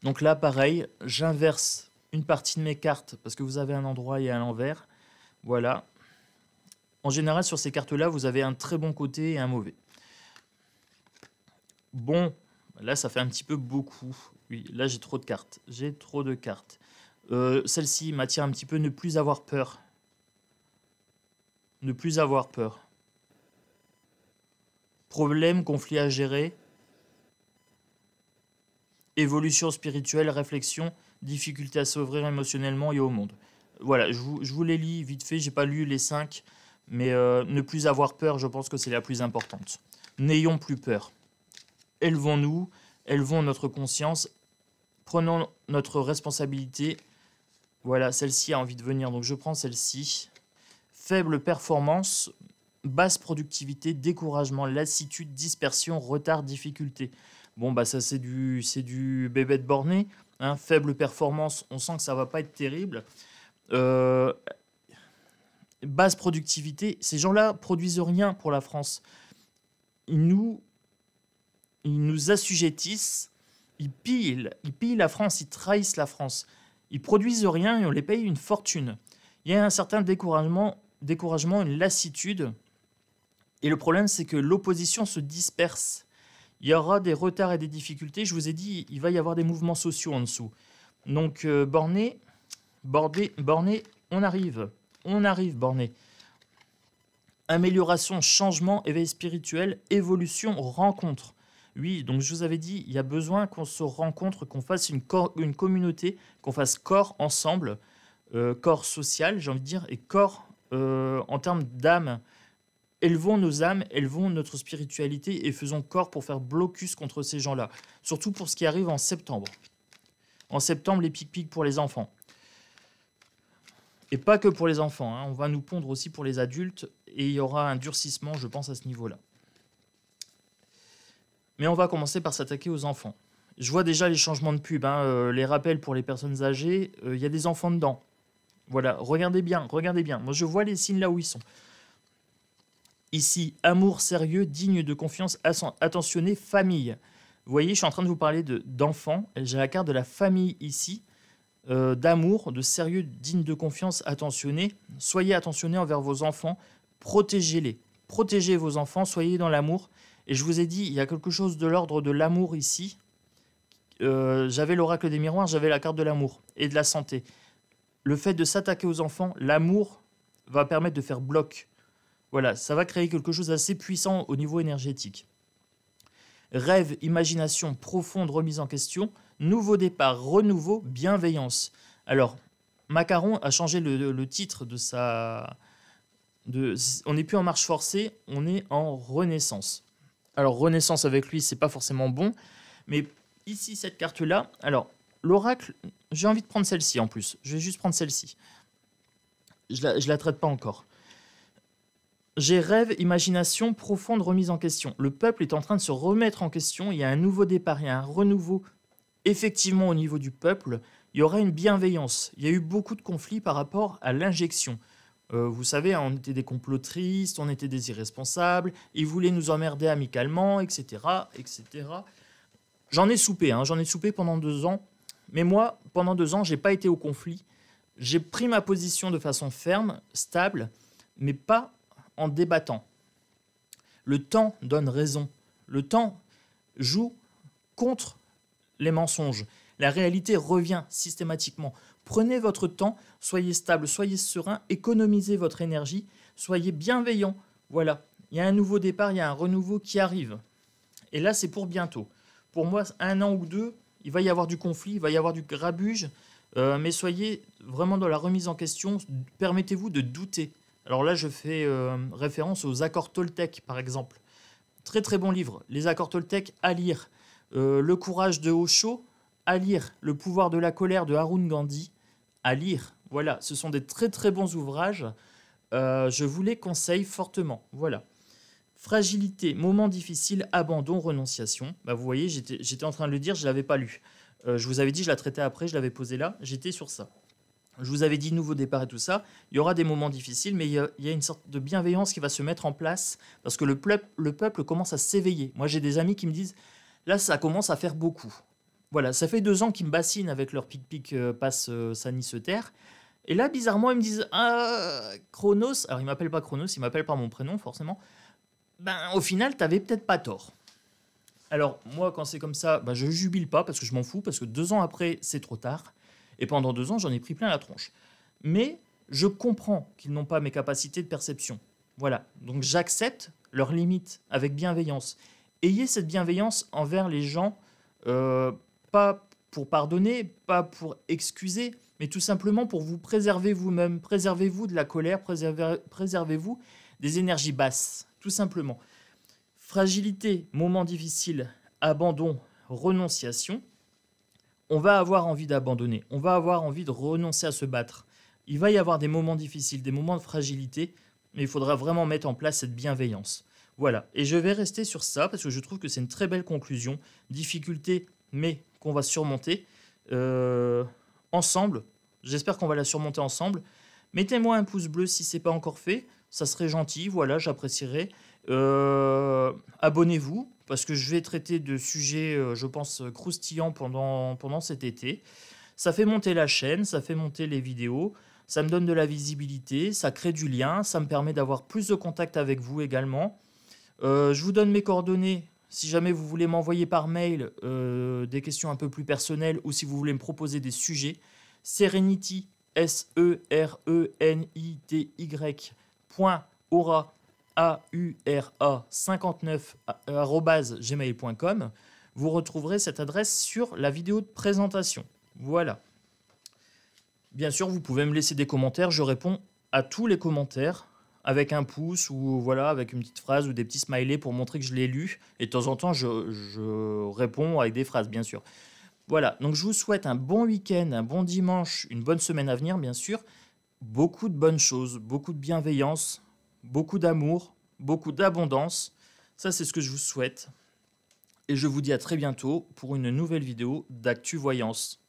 Donc là, pareil, j'inverse une partie de mes cartes parce que vous avez un endroit et un l'envers. Voilà. En général, sur ces cartes-là, vous avez un très bon côté et un mauvais. Bon, là, ça fait un petit peu beaucoup. Oui, là, j'ai trop de cartes. J'ai trop de cartes. Celle-ci m'attire un petit peu, ne plus avoir peur. Ne plus avoir peur. Problème, conflit à gérer. Évolution spirituelle, réflexion, difficulté à s'ouvrir émotionnellement et au monde. Voilà, je vous les lis vite fait. J'ai pas lu les 5, mais ne plus avoir peur, je pense que c'est la plus importante. N'ayons plus peur. Élevons-nous, élevons notre conscience, prenons notre responsabilité. Voilà, celle-ci a envie de venir, donc je prends celle-ci. Faible performance, basse productivité, découragement, lassitude, dispersion, retard, difficulté. Bon, bah ça c'est du bébé de borné. Hein. Faible performance, on sent que ça va pas être terrible. Basse productivité, ces gens-là produisent rien pour la France. Ils nous assujettissent, ils pillent la France, ils trahissent la France. Ils produisent rien et on les paye une fortune. Il y a un certain découragement, une lassitude. Et le problème, c'est que l'opposition se disperse. Il y aura des retards et des difficultés. Je vous ai dit, il va y avoir des mouvements sociaux en dessous. Donc, borné, on arrive. On arrive, borné. Amélioration, changement, éveil spirituel, évolution, rencontre. Oui, donc je vous avais dit, il y a besoin qu'on se rencontre, qu'on fasse une communauté, qu'on fasse corps ensemble, corps social, j'ai envie de dire, et corps en termes d'âme. Élevons nos âmes, élevons notre spiritualité et faisons corps pour faire blocus contre ces gens-là. Surtout pour ce qui arrive en septembre. En septembre, les pic-pics pour les enfants. Et pas que pour les enfants, hein. On va nous pondre aussi pour les adultes et il y aura un durcissement, je pense, à ce niveau-là. Mais on va commencer par s'attaquer aux enfants. Je vois déjà les changements de pub, hein, les rappels pour les personnes âgées. Il y a des enfants dedans. Voilà, regardez bien, regardez bien. Moi, je vois les signes là où ils sont. Ici, amour sérieux, digne de confiance, attentionné, famille. Vous voyez, je suis en train de vous parler d'enfants. J'ai la carte de la famille ici, d'amour, de sérieux, digne de confiance, attentionné. Soyez attentionnés envers vos enfants, protégez-les. Protégez vos enfants, soyez dans l'amour. Et je vous ai dit, il y a quelque chose de l'ordre de l'amour ici. J'avais l'oracle des miroirs, j'avais la carte de l'amour et de la santé. Le fait de s'attaquer aux enfants, l'amour va permettre de faire bloc. Voilà, ça va créer quelque chose d'assez puissant au niveau énergétique. Rêve, imagination, profonde remise en question, nouveau départ, renouveau, bienveillance. Alors, Macaron a changé le titre de sa... on n'est plus en marche forcée, on est en renaissance. Alors, renaissance avec lui, c'est pas forcément bon, mais ici, cette carte-là, alors, l'oracle, j'ai envie de prendre celle-ci en plus. Je vais juste prendre celle-ci. Je la traite pas encore. J'ai rêve, imagination, profonde remise en question. Le peuple est en train de se remettre en question. Il y a un nouveau départ, il y a un renouveau. Effectivement, au niveau du peuple, il y aura une bienveillance. Il y a eu beaucoup de conflits par rapport à l'injection. Vous savez, on était des complotistes, on était des irresponsables, ils voulaient nous emmerder amicalement, etc. etc. J'en ai soupé pendant 2 ans. Mais moi, pendant 2 ans, je n'ai pas été au conflit. J'ai pris ma position de façon ferme, stable, mais pas en débattant. Le temps donne raison. Le temps joue contre les mensonges. La réalité revient systématiquement. Prenez votre temps, soyez stable, soyez serein, économisez votre énergie, soyez bienveillant. Voilà, il y a un nouveau départ, il y a un renouveau qui arrive. Et là, c'est pour bientôt. Pour moi, 1 an ou 2, il va y avoir du conflit, il va y avoir du grabuge, mais soyez vraiment dans la remise en question. Permettez-vous de douter. Alors là, je fais référence aux accords Toltec, par exemple. très très bon livre. Les accords Toltec à lire. Le courage de Osho à lire. Le pouvoir de la colère de Arun Gandhi à lire. Voilà, ce sont des très très bons ouvrages. Je vous les conseille fortement. Voilà. Fragilité, moment difficile, abandon, renonciation. Bah, vous voyez, j'étais en train de le dire, je ne l'avais pas lu. Je vous avais dit, je la traitais après, je l'avais posé là, j'étais sur ça. Je vous avais dit nouveau départ et tout ça. Il y aura des moments difficiles, mais il y a une sorte de bienveillance qui va se mettre en place parce que le peuple commence à s'éveiller. Moi, j'ai des amis qui me disent, là, ça commence à faire beaucoup. Voilà, ça fait 2 ans qu'ils me bassinent avec leur pic-pic passe Sani se terre. Et là, bizarrement, ils me disent, ah, Chronos, alors ils m'appellent pas Chronos, ils m'appellent par mon prénom, forcément. Ben, au final, t'avais peut-être pas tort. Alors, moi, quand c'est comme ça, ben, je jubile pas parce que je m'en fous, parce que 2 ans après, c'est trop tard. Et pendant 2 ans, j'en ai pris plein la tronche. Mais je comprends qu'ils n'ont pas mes capacités de perception. Voilà. Donc, j'accepte leurs limites avec bienveillance. Ayez cette bienveillance envers les gens, pas pour pardonner, pas pour excuser, mais tout simplement pour vous préserver vous-même. Préservez-vous de la colère, préservez-vous des énergies basses, tout simplement. Fragilité, moment difficile, abandon, renonciation. On va avoir envie d'abandonner, on va avoir envie de renoncer à se battre. Il va y avoir des moments difficiles, des moments de fragilité, mais il faudra vraiment mettre en place cette bienveillance. Voilà, et je vais rester sur ça parce que je trouve que c'est une très belle conclusion. Difficulté, mais qu'on va surmonter ensemble. J'espère qu'on va la surmonter ensemble. Mettez-moi un pouce bleu si ce n'est pas encore fait, ça serait gentil, voilà, j'apprécierais. Abonnez-vous, parce que je vais traiter de sujets, je pense, croustillants pendant cet été. Ça fait monter la chaîne, ça fait monter les vidéos, ça me donne de la visibilité, ça crée du lien, ça me permet d'avoir plus de contact avec vous également. Je vous donne mes coordonnées, si jamais vous voulez m'envoyer par mail des questions un peu plus personnelles ou si vous voulez me proposer des sujets. Serenity, SERENITY.aura aura59@gmail.com. Vous retrouverez cette adresse sur la vidéo de présentation. Voilà. Bien sûr, vous pouvez me laisser des commentaires. Je réponds à tous les commentaires avec un pouce ou voilà, avec une petite phrase ou des petits smileys pour montrer que je l'ai lu. Et de temps en temps, je réponds avec des phrases, bien sûr. Voilà. Donc, je vous souhaite un bon week-end, un bon dimanche, une bonne semaine à venir, bien sûr. Beaucoup de bonnes choses, beaucoup de bienveillance, beaucoup d'amour, beaucoup d'abondance. Ça, c'est ce que je vous souhaite. Et je vous dis à très bientôt pour une nouvelle vidéo d'Actu Voyance.